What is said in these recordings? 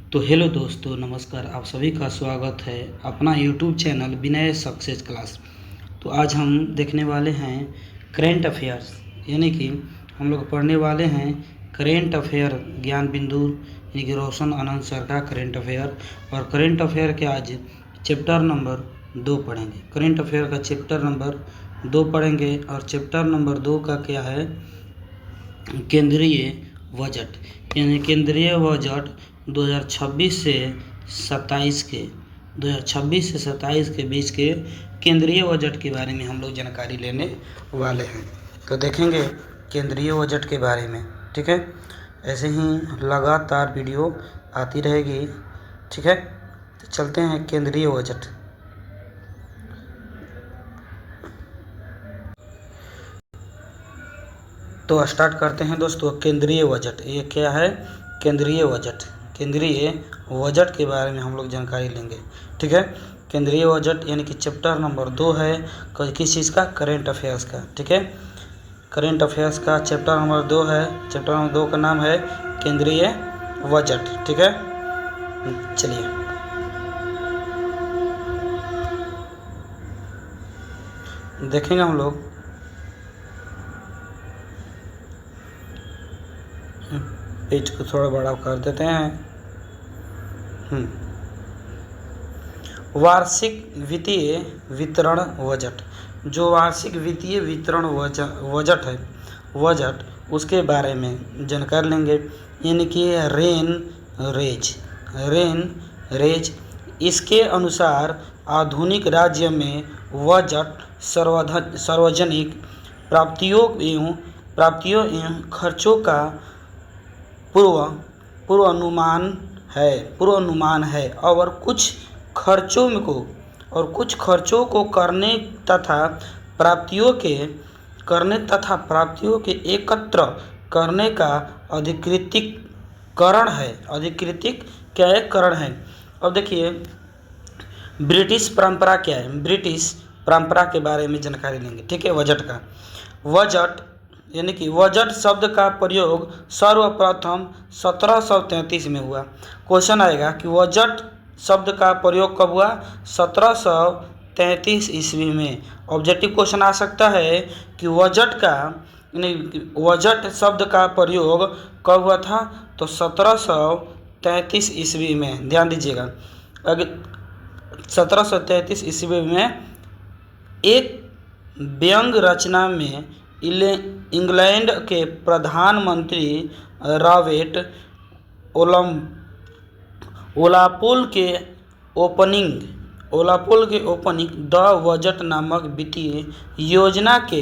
तो हेलो दोस्तों, नमस्कार। आप सभी का स्वागत है अपना यूट्यूब चैनल विनय सक्सेस क्लास। तो आज हम देखने वाले हैं करेंट अफेयर्स, यानी कि हम लोग पढ़ने वाले हैं करेंट अफेयर ज्ञान बिंदु, यानी कि रोशन आनंद सर का करेंट अफेयर। और करेंट अफेयर के आज चैप्टर नंबर 2 पढ़ेंगे। करेंट अफेयर का चैप्टर नंबर 2 पढ़ेंगे और चैप्टर नंबर 2 का क्या है, केंद्रीय बजट, यानी केंद्रीय बजट 2026 से 27 के बीच के केंद्रीय बजट के बारे में हम लोग जानकारी लेने वाले हैं। तो देखेंगे केंद्रीय बजट के बारे में, ठीक है। ऐसे ही लगातार वीडियो आती रहेगी, ठीक है। तो चलते हैं केंद्रीय बजट। तो स्टार्ट करते हैं दोस्तों। केंद्रीय बजट ये क्या है? केंद्रीय बजट, केंद्रीय बजट के बारे में हम लोग जानकारी लेंगे, ठीक है। केंद्रीय बजट यानी कि चैप्टर नंबर 2 है किस चीज़ का? करेंट अफेयर्स का, ठीक है। करेंट अफेयर्स का चैप्टर नंबर 2 है। चैप्टर नंबर 2 का नाम है केंद्रीय बजट, ठीक है। चलिए देखेंगे हम लोग। पेज को थोड़ा बड़ा कर देते हैं। वार्षिक वित्तीय वितरण बजट, जो वार्षिक वित्तीय वितरण बजट है, बजट उसके बारे में जानकारी लेंगे। यानी कि रेन रेज इसके अनुसार आधुनिक राज्य में बजट सार्वजनिक प्राप्तियों एवं खर्चों का पूर्वानुमान है और कुछ खर्चों को करने तथा प्राप्तियों के एकत्र करने का अधिकृतिकरण है। अब देखिए ब्रिटिश परंपरा क्या है, ब्रिटिश परंपरा के बारे में जानकारी लेंगे, ठीक है। बजट का बजट यानी कि बजट शब्द का प्रयोग सर्वप्रथम 1733 में हुआ। क्वेश्चन आएगा कि बजट शब्द का प्रयोग कब हुआ? 1733 ईस्वी में। ऑब्जेक्टिव क्वेश्चन आ सकता है कि बजट शब्द का प्रयोग कब हुआ था? तो 1733 ईस्वी में। ध्यान दीजिएगा, अगर 1733 ईस्वी में एक व्यंग रचना में इंग्लैंड के प्रधानमंत्री रॉबर्ट ओलापुल के ओपनिंग द बजट नामक वित्तीय योजना के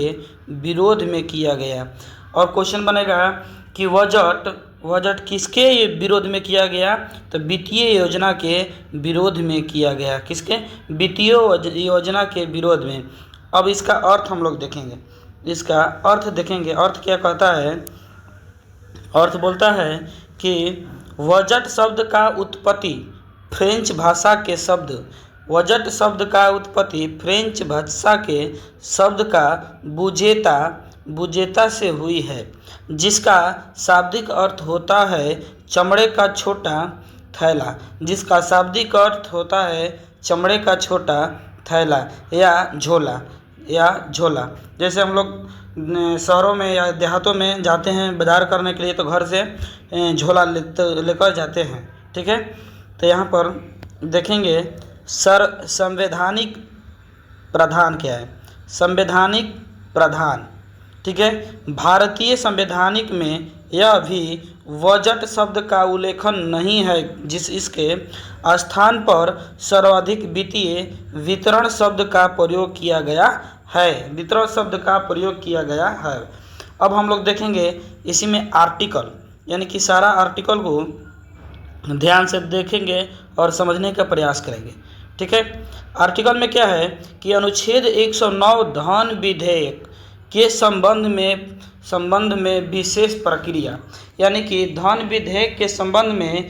विरोध में किया गया। और क्वेश्चन बनेगा कि बजट किसके विरोध में किया गया? तो वित्तीय योजना के विरोध में किया गया। किसके? वित्तीय योजना के विरोध में। अब इसका अर्थ हम लोग देखेंगे, इसका अर्थ देखेंगे। अर्थ क्या कहता है? अर्थ बोलता है कि बजट शब्द का उत्पत्ति फ्रेंच भाषा के शब्द का बुजेता से हुई है, जिसका शाब्दिक अर्थ होता है चमड़े का छोटा थैला या झोला। जैसे हम लोग शहरों में या देहातों में जाते हैं बाजार करने के लिए, तो घर से झोला लेकर जाते हैं, ठीक है। तो यहाँ पर देखेंगे संवैधानिक प्रधान क्या है? संवैधानिक प्रधान, ठीक है। भारतीय संवैधानिक में यह भी बजट शब्द का उल्लेखन नहीं है, इसके स्थान पर सर्वाधिक वित्तीय वितरण शब्द का प्रयोग किया गया है। अब हम लोग देखेंगे इसी में आर्टिकल, यानी कि सारा आर्टिकल को ध्यान से देखेंगे और समझने का प्रयास करेंगे, ठीक है। आर्टिकल में क्या है कि अनुच्छेद 109 धन विधेयक के संबंध में विशेष प्रक्रिया, यानी कि धन विधेयक के संबंध में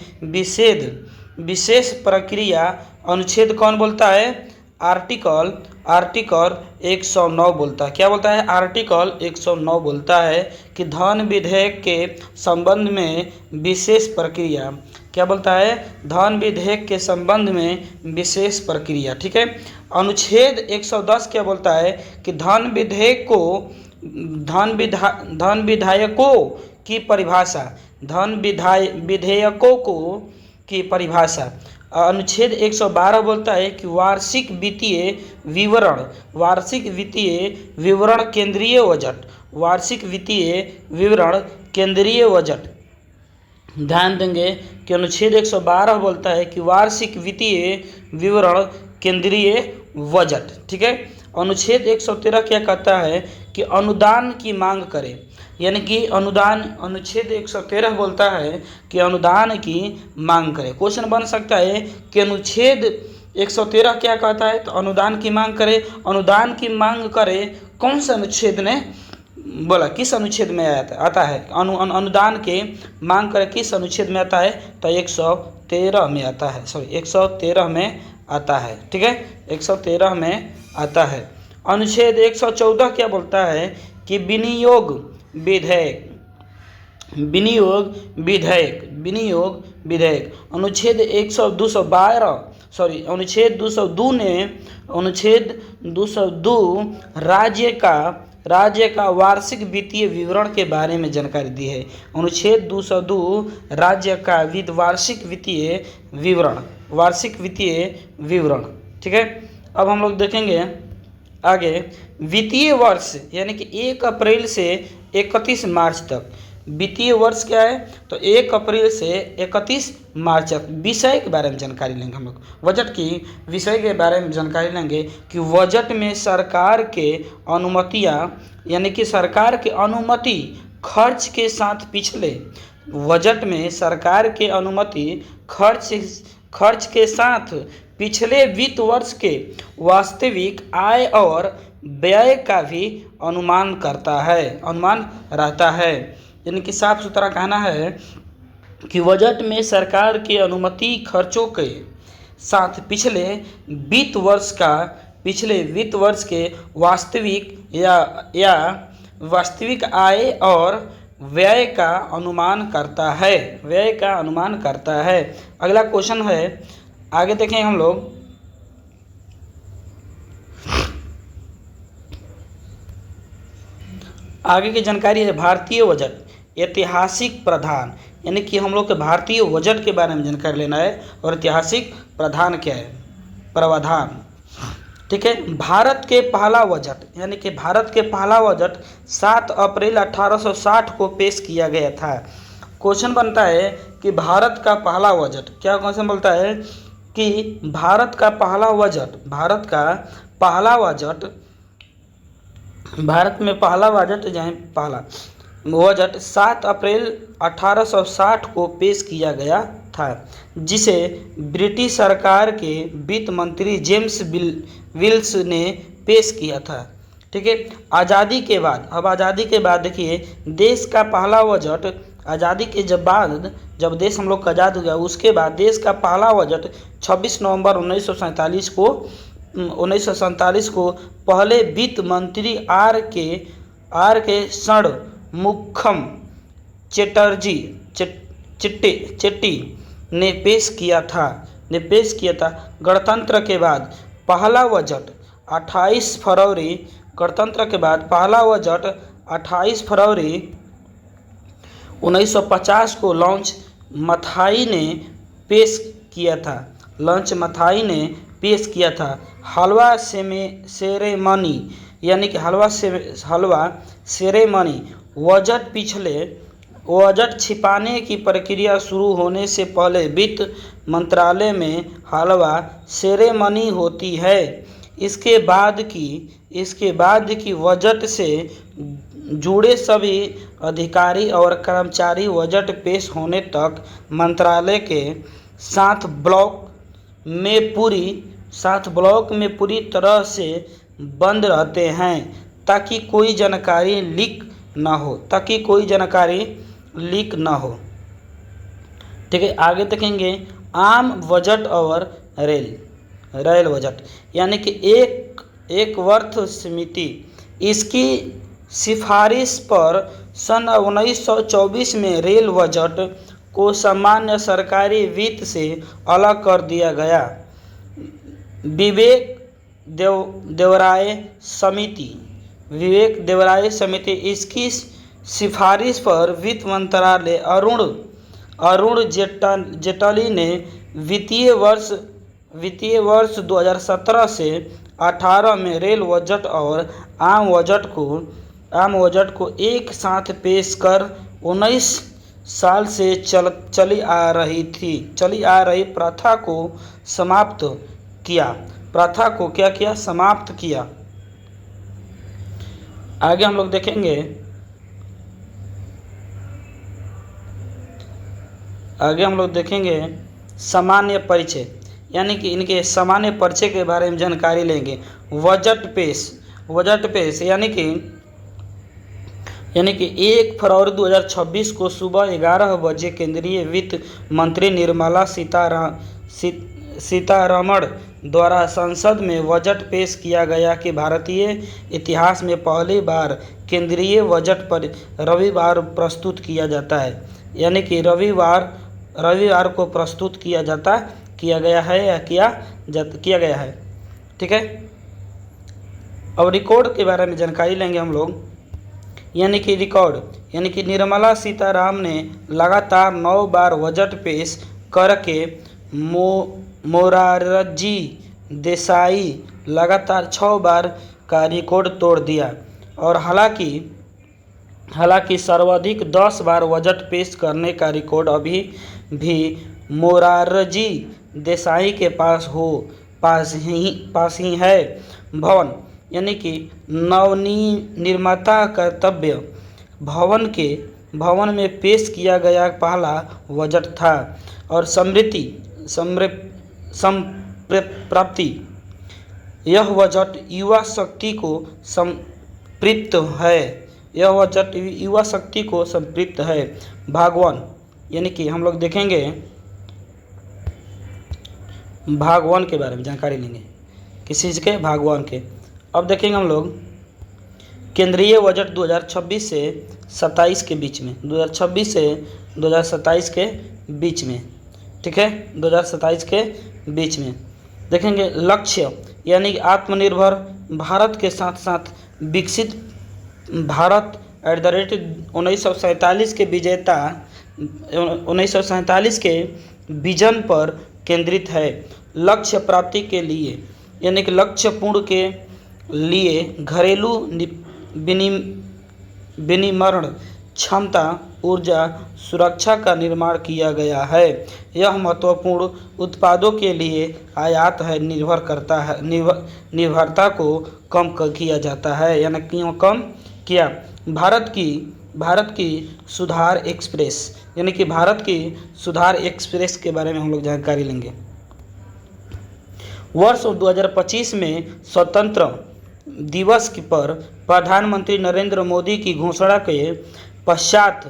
विशेष प्रक्रिया अनुच्छेद कौन बोलता है? आर्टिकल आर्टिकल 109 बोलता है, क्या बोलता है? आर्टिकल 109 बोलता है कि धन विधेयक के संबंध में विशेष प्रक्रिया, क्या बोलता है? धन विधेयक के संबंध में विशेष प्रक्रिया, ठीक है। अनुच्छेद 110 क्या बोलता है कि धन विधायकों की परिभाषा, विधेयकों को की परिभाषा। अनुच्छेद 112 बोलता है कि वार्षिक वित्तीय विवरण केंद्रीय बजट, वार्षिक वित्तीय विवरण केंद्रीय बजट। ध्यान देंगे कि अनुच्छेद 112 बोलता है कि वार्षिक वित्तीय विवरण केंद्रीय बजट, ठीक है। अनुच्छेद 113 क्या कहता है कि अनुदान की मांग करे, यानी कि अनुच्छेद 113 बोलता है कि अनुदान की मांग करे। क्वेश्चन बन सकता है कि अनुच्छेद 113 क्या कहता है? तो अनुदान की मांग करे। अनुदान की मांग करे कौन सा अनुच्छेद ने बोला, किस अनुच्छेद में आता है? अनुदान के मांग करे किस अनुच्छेद में आता है? तो 113 में आता है, 113 में आता है, ठीक है, 113 में आता है। अनुच्छेद 114 क्या बोलता है कि विनियोग विधेयक। अनुच्छेद 202 राज्य का वार्षिक वित्तीय विवरण के बारे में जानकारी दी है। अनुच्छेद 202 राज्य का वार्षिक वित्तीय विवरण, ठीक है। अब हम लोग देखेंगे आगे वित्तीय वर्ष, यानी कि 1 अप्रैल से 31 मार्च तक। वित्तीय वर्ष क्या है? तो 1 अप्रैल से 31 मार्च तक। विषय के बारे में जानकारी लेंगे हम लोग, बजट की विषय के बारे में जानकारी लेंगे कि बजट में सरकार के अनुमतियाँ, यानी कि सरकार के अनुमति खर्च के साथ पिछले बजट में सरकार के अनुमति खर्च के साथ पिछले वित्त वर्ष के वास्तविक आय और व्यय का भी अनुमान रहता है। यानी कि साफ सुथरा कहना है कि बजट में सरकार के अनुमति खर्चों के साथ पिछले वित्त वर्ष के वास्तविक आय और व्यय का अनुमान करता है। अगला क्वेश्चन है, आगे देखें हम लोग। आगे की जानकारी है भारतीय बजट ऐतिहासिक प्रावधान, यानी कि हम लोग के भारतीय बजट के बारे में जानकारी लेना है और ऐतिहासिक प्रावधान क्या है? प्रावधान, ठीक है। भारत के पहला बजट, यानी कि भारत के पहला बजट 7 अप्रैल 1860 को पेश किया गया था। क्वेश्चन बनता है कि भारत का पहला बजट, क्या क्वेश्चन बोलता है कि भारत का पहला बजट भारत में पहला बजट 7 अप्रैल 1860 को पेश किया गया था, जिसे ब्रिटिश सरकार के वित्त मंत्री जेम्स विल्स ने पेश किया था, ठीक है। आज़ादी के बाद देखिए देश का पहला बजट, आज़ादी के जब देश हम लोग का आज़ाद हुआ उसके बाद देश का पहला बजट 26 नवंबर 1947 को पहले वित्त मंत्री आर के षणमुखम चेट्टी ने पेश किया था। गणतंत्र के बाद पहला बजट 28 फरवरी 1950 को लॉन्च मथाई ने पेश किया था। हलवा सेरेमनी, यानी कि हलवा सेरेमनी बजट छिपाने की प्रक्रिया शुरू होने से पहले वित्त मंत्रालय में हलवा सेरेमनी होती है। इसके बाद की बजट से जुड़े सभी अधिकारी और कर्मचारी बजट पेश होने तक मंत्रालय के 7 ब्लॉक में पूरी तरह से बंद रहते हैं ताकि कोई जानकारी लीक ना हो, ठीक है। आगे देखेंगे आम बजट और रेल बजट, यानी कि एक वर्थ समिति इसकी सिफारिश पर सन 1924 में रेल बजट को सामान्य सरकारी वित्त से अलग कर दिया गया। विवेक देवराय समिति इसकी सिफारिश पर वित्त मंत्रालय अरुण जेटली ने वित्तीय वर्ष 2017 से 18 में रेल बजट और आम बजट को एक साथ पेश कर 19 साल से चली आ रही प्रथा को समाप्त किया। आगे हम लोग देखेंगे सामान्य परिचय, यानी कि इनके सामान्य परिचय के बारे में जानकारी लेंगे। बजट पेश यानी कि 1 फरवरी 2026 को सुबह 11 बजे केंद्रीय वित्त मंत्री निर्मला सीतारमण द्वारा संसद में बजट पेश किया गया कि भारतीय इतिहास में पहली बार केंद्रीय बजट पर रविवार प्रस्तुत किया जाता है, यानी कि रविवार को प्रस्तुत किया गया है। ठीक है। अब रिकॉर्ड के बारे में जानकारी लेंगे हम लोग, यानी कि निर्मला सीतारामन ने लगातार 9 बार बजट पेश करके मोरारजी देसाई लगातार 6 बार का रिकॉर्ड तोड़ दिया, और हालांकि सर्वाधिक 10 बार बजट पेश करने का रिकॉर्ड अभी भी मोरारजी देसाई के पास ही है। यानी कि नवनिर्माता कर्तव्य भवन में पेश किया गया पहला बजट था। और संप्राप्ति, यह बजट युवा शक्ति को संपृक्त है। भागवन, यानी कि हम लोग देखेंगे भागवन के बारे में जानकारी लेंगे, किस चीज़ के, भागवन के। अब देखेंगे हम लोग केंद्रीय बजट 2026 से 27 के बीच में, 2026 से 2027 के बीच में। ठीक है, 2027 के बीच में देखेंगे लक्ष्य, यानी कि आत्मनिर्भर भारत के साथ साथ विकसित भारत @ 1947 के विजन पर केंद्रित है। लक्ष्य प्राप्ति के लिए, यानी कि लक्ष्य पूर्ण के लिए घरेलू विनिर्माण क्षमता, ऊर्जा सुरक्षा का निर्माण किया गया है। यह महत्वपूर्ण उत्पादों के लिए आयात है निर्भरता को कम किया जाता है, यानी क्यों कम किया। भारत की सुधार एक्सप्रेस, यानी कि भारत की सुधार एक्सप्रेस के बारे में हम लोग जानकारी लेंगे। वर्ष 2025 में स्वतंत्र दिवस पर प्रधानमंत्री नरेंद्र मोदी की घोषणा के पश्चात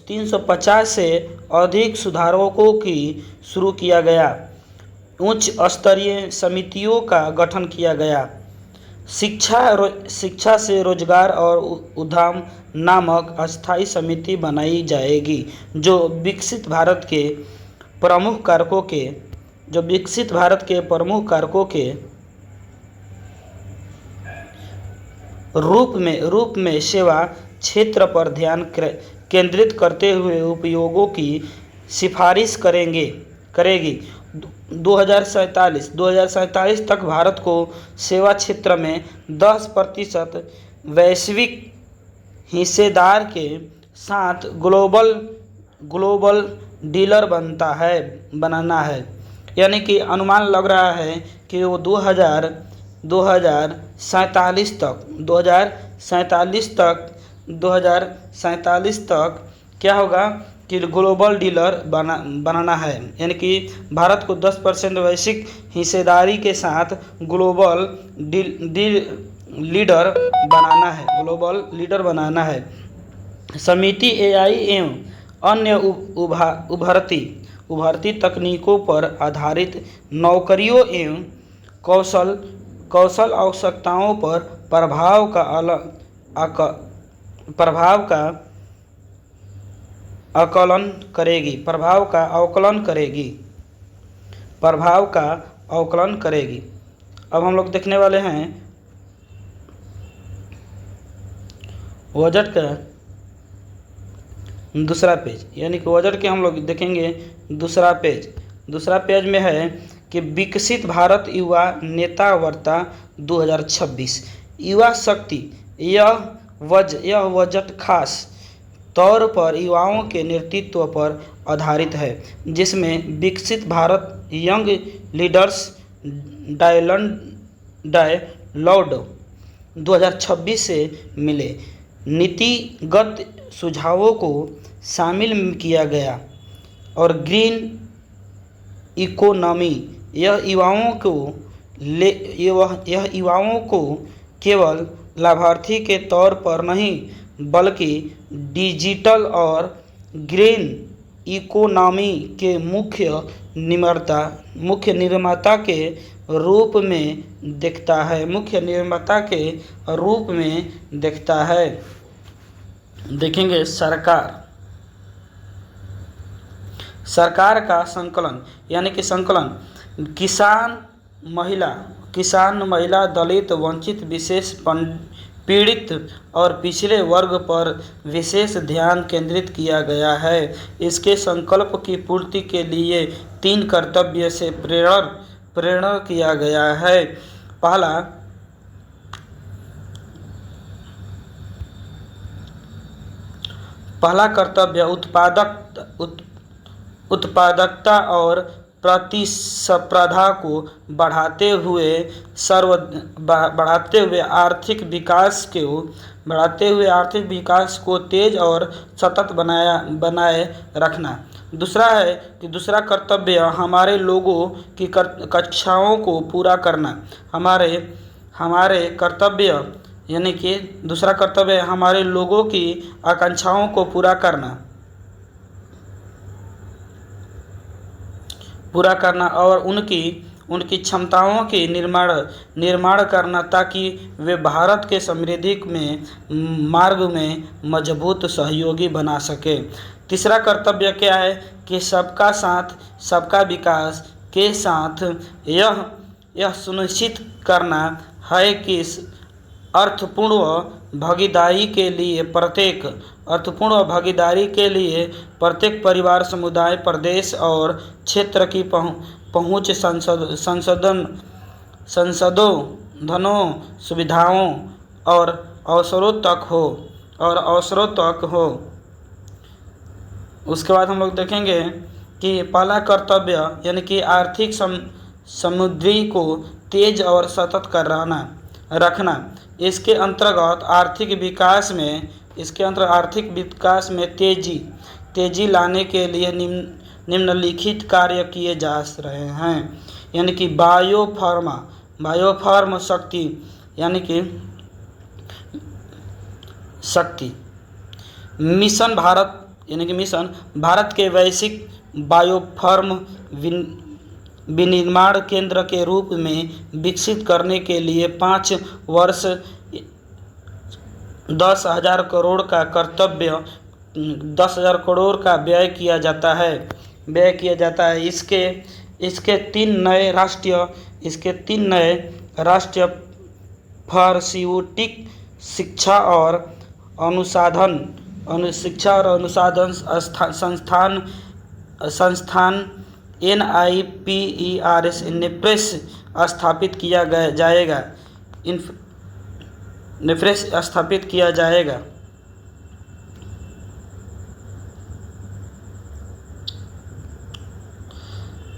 350 से अधिक सुधारों को शुरू किया गया। उच्च स्तरीय समितियों का गठन किया गया। शिक्षा से रोजगार और उद्यम नामक अस्थायी समिति बनाई जाएगी, जो विकसित भारत के प्रमुख कारकों के रूप में सेवा क्षेत्र पर ध्यान केंद्रित करते हुए उपयोगों की सिफारिश करेगी। 2047 तक भारत को सेवा क्षेत्र में 10% वैश्विक हिस्सेदार के साथ ग्लोबल डीलर बनाना है। यानी कि अनुमान लग रहा है कि वो 2047 तक क्या होगा कि ग्लोबल डीलर बनाना है, यानी कि भारत को 10% वैश्विक हिस्सेदारी के साथ ग्लोबल लीडर बनाना है। समिति AI एवं अन्य उभरती तकनीकों पर आधारित नौकरियों एवं कौशल आवश्यकताओं पर प्रभाव का आकलन करेगी। अब हम लोग देखने वाले हैं बजट का दूसरा पेज, यानी कि बजट के हम लोग देखेंगे दूसरा पेज में है कि विकसित भारत युवा नेता वार्ता 2026 युवा शक्ति। यह बजट खास तौर पर युवाओं के नेतृत्व पर आधारित है, जिसमें विकसित भारत यंग लीडर्स डायलॉग 2026 से मिले नीतिगत सुझावों को शामिल किया गया और ग्रीन इकोनॉमी यह युवाओं को केवल लाभार्थी के तौर पर नहीं बल्कि डिजिटल और ग्रीन इकोनॉमी के मुख्य निर्माता के रूप में दिखता है। देखेंगे सरकार का संकलन, यानी कि संकलन किसान, महिला, दलित, वंचित, विशेष पीड़ित और पिछड़े वर्ग पर विशेष ध्यान केंद्रित किया गया है। इसके संकल्प की पूर्ति के लिए 3 कर्तव्य से प्रेरणा किया गया है। पहला कर्तव्य उत्पादकता और प्रतिस्पर्धा को बढ़ाते हुए आर्थिक विकास को तेज और सतत बनाए रखना। दूसरा कर्तव्य हमारे लोगों की कक्षाओं को पूरा करना। हमारे कर्तव्य यानी कि दूसरा कर्तव्य हमारे लोगों की आकांक्षाओं को पूरा करना और उनकी क्षमताओं की निर्माण करना, ताकि वे भारत के समृद्धि में मार्ग में मजबूत सहयोगी बना सके। तीसरा कर्तव्य क्या है कि सबका साथ सबका विकास के साथ यह सुनिश्चित करना है कि अर्थपूर्ण भागीदारी के लिए प्रत्येक परिवार, समुदाय, प्रदेश और क्षेत्र की पहुंच संसाधनों, सुविधाओं और अवसरों तक हो। उसके बाद हम लोग देखेंगे कि पहला कर्तव्य यानी कि आर्थिक समृद्धि को तेज और सतत रखना। इसके अंतर्गत आर्थिक विकास में तेजी लाने के लिए निम्नलिखित कार्य किए जा रहे हैं, यानी कि बायोफार्म शक्ति, यानी कि मिशन भारत के वैश्विक बायोफार्म विनिर्माण केंद्र के रूप में विकसित करने के लिए 5 वर्ष 10,000 करोड़ का व्यय किया जाता है। इसके 3 नए राष्ट्रीय फार्मास्यूटिक शिक्षा और अनुसंधान संस्थान NIPERS स्थापित किया जाएगा।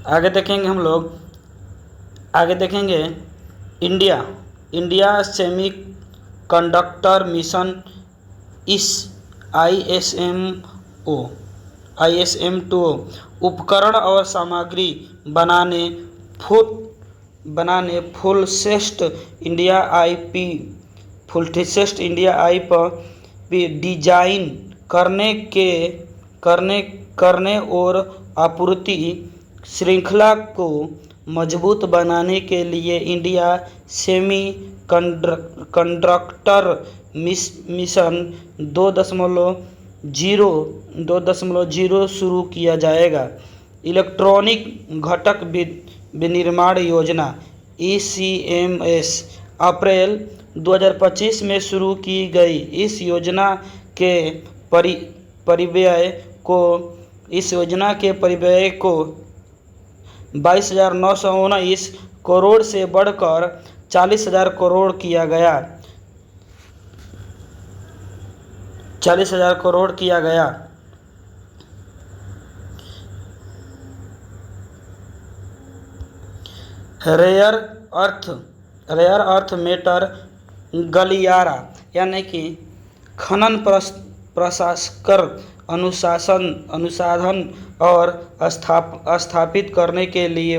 आगे देखेंगे इंडिया सेमी कंडक्टर मिशन इस ISM-2 उपकरण और सामग्री बनाने full test India IP design करने और आपूर्ति श्रृंखला को मजबूत बनाने के लिए इंडिया सेमी कंडक्टर मिशन 2.0 शुरू किया जाएगा। इलेक्ट्रॉनिक घटक विनिर्माण योजना ECMS अप्रैल 2025 में शुरू की गई। इस योजना के परिव्यय को 22,919 करोड़ से बढ़कर 40,000 करोड़ किया गया। रेयर अर्थ मैटर गलियारा यानी कि खनन प्रसंस्करण अनुसंधान और स्थापित करने के लिए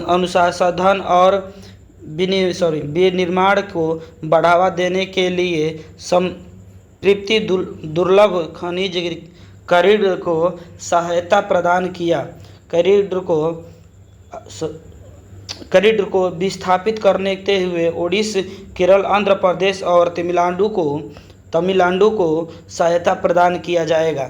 अनुसंधान और विनिर्माण को बढ़ावा देने के लिए संप्रति दुर्लभ खनिज कॉरिडोर को सहायता प्रदान किया। कॉरिडोर को विस्थापित करते हुए ओडिशा, केरल, आंध्र प्रदेश और तमिलनाडु को सहायता प्रदान किया जाएगा।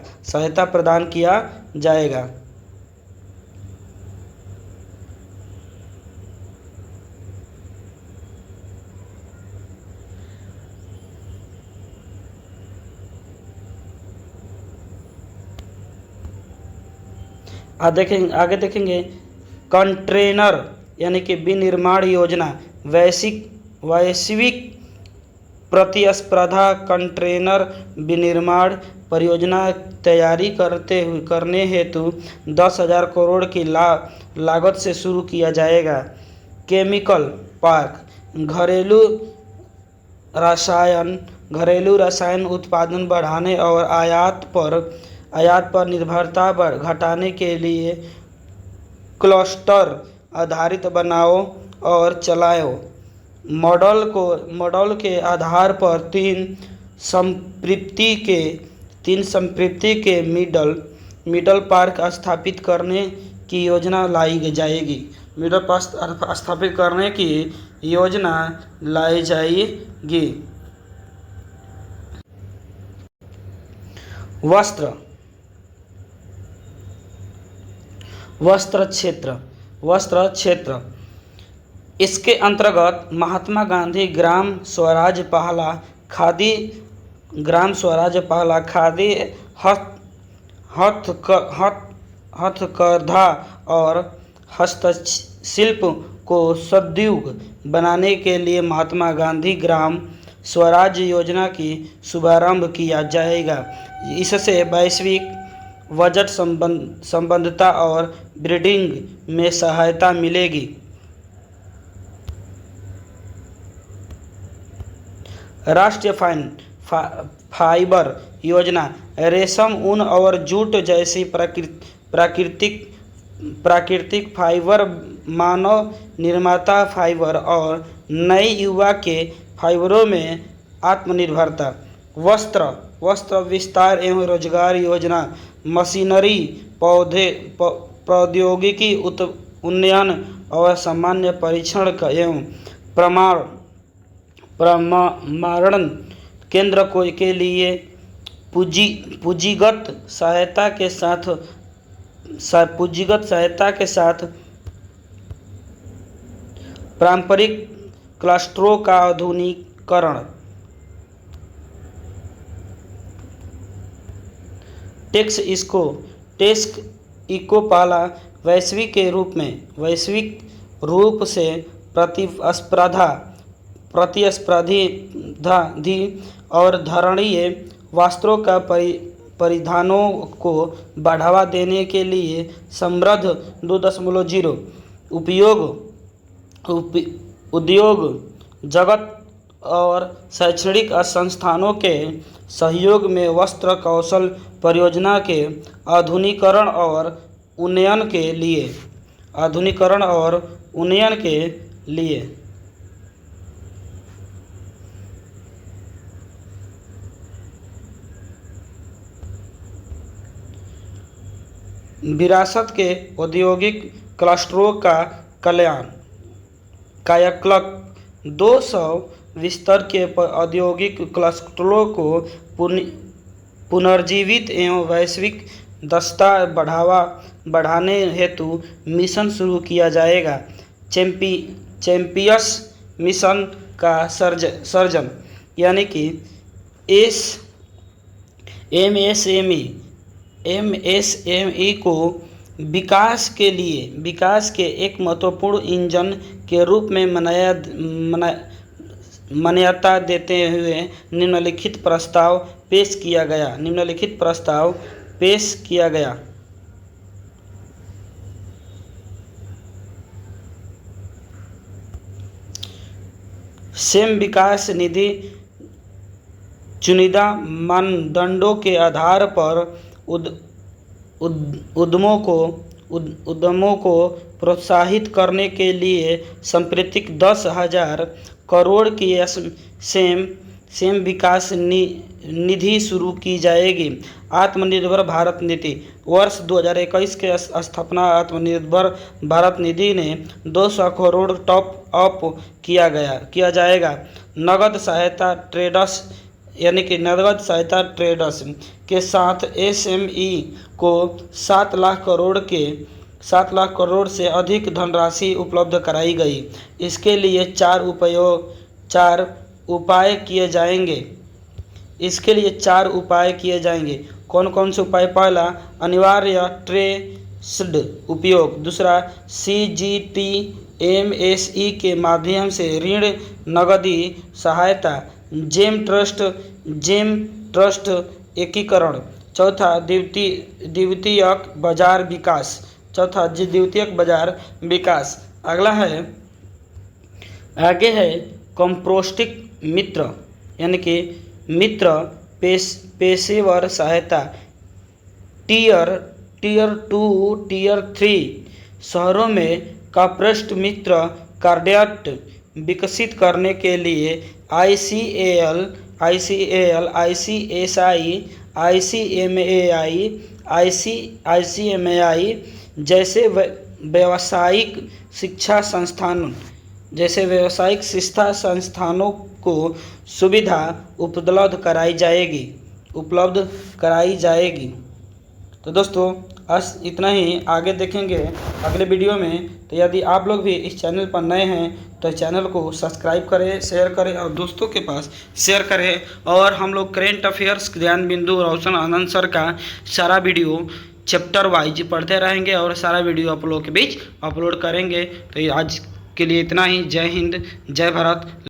आगे देखेंगे कंटेनर यानी कि विनिर्माण योजना वैश्विक प्रतिस्पर्धा कंटेनर विनिर्माण परियोजना तैयारी करने हेतु 10,000 करोड़ की लागत से शुरू किया जाएगा। केमिकल पार्क घरेलू रसायन उत्पादन बढ़ाने और आयात पर निर्भरता घटाने के लिए क्लस्टर आधारित बनाओ और चलाओ मॉडल के आधार पर तीन संपृक्ति के मिडल पार्क स्थापित करने की योजना लाई जाएगी। मिडल पार्क स्थापित करने की योजना लाई जाएगी। वस्त्र क्षेत्र इसके अंतर्गत महात्मा गांधी ग्राम स्वराज पहला खादी हथकरघा और हस्तशिल्प को सुदृढ़ बनाने के लिए महात्मा गांधी ग्राम स्वराज योजना की शुभारंभ किया जाएगा। इससे वैश्विक बजट संबद्धता और ब्रीडिंग में सहायता मिलेगी। राष्ट्रीय फाइबर योजना रेशम, ऊन और जूट जैसी प्राकृतिक फाइबर, मानव निर्मित फाइबर और नए युग के फाइबरों में आत्मनिर्भरता। वस्त्र विस्तार एवं रोजगार योजना मशीनरी, प्रौद्योगिकी उन्नयन और सामान्य परीक्षण एवं प्रमाणन केंद्र के लिए पूंजीगत सहायता के साथ पारंपरिक क्लस्टरों का आधुनिकीकरण। टेक्स इको पहला वैश्विक रूप से प्रतिस्पर्धी और धारणीय वस्त्रों का परिधानों को बढ़ावा देने के लिए समृद्ध 2.0 उद्योग जगत और शैक्षणिक संस्थानों के सहयोग में वस्त्र कौशल परियोजना के आधुनिकीकरण और उन्नयन के लिए विरासत के औद्योगिक क्लस्टरों का कायाकल्प 200 विस्तर के औद्योगिक क्लस्टरों को पुनर्जीवित एवं वैश्विक दक्षता बढ़ाने हेतु मिशन शुरू किया जाएगा। चैंपियंस मिशन का सर्जन यानी कि एमएसएमई को विकास के एक महत्वपूर्ण इंजन के रूप में मान्यता देते हुए निम्नलिखित प्रस्ताव पेश किया गया। सेम विकास निधि चुनिंदा मानदंडों के आधार पर उद्यमों को प्रोत्साहित करने के लिए सांप्रतिक 10,000 करोड़ की सेम विकास निधि शुरू की जाएगी। आत्मनिर्भर भारत नीति वर्ष 2021 के स्थापना आत्मनिर्भर भारत निधि ने 200 करोड़ टॉप अप किया जाएगा। नगद सहायता ट्रेडर्स के साथ एसएमई को 7 लाख करोड़ से अधिक धनराशि उपलब्ध कराई गई। इसके लिए चार उपाय किए जाएंगे। कौन कौन से उपाय? पहला, अनिवार्य ट्रेस्ड उपयोग। दूसरा, CGTMSE के माध्यम से ऋण नगदी सहायता। जेम ट्रस्ट एकीकरण। चौथा, द्वितीयक बाजार विकास। आगे है कंपोस्टिंग मित्र यानी कि मित्र पेशेवर सहायता। टियर 2 टियर 3 शहरों में कंपोस्ट मित्र कार्डियट विकसित करने के लिए ICAL, ICMAI जैसे व्यावसायिक शिक्षा संस्थानों को सुविधा उपलब्ध कराई जाएगी। तो दोस्तों आज इतना ही, आगे देखेंगे अगले वीडियो में। तो यदि आप लोग भी इस चैनल पर नए हैं तो चैनल को सब्सक्राइब करें, शेयर करें और दोस्तों के पास शेयर करें। और हम लोग करेंट अफेयर्स ज्ञान बिंदु रोशन आनंद सर का सारा वीडियो चैप्टर वाइज पढ़ते रहेंगे और सारा वीडियो आप लोगों के बीच अपलोड करेंगे। तो आज के लिए इतना ही। जय हिंद, जय भारत।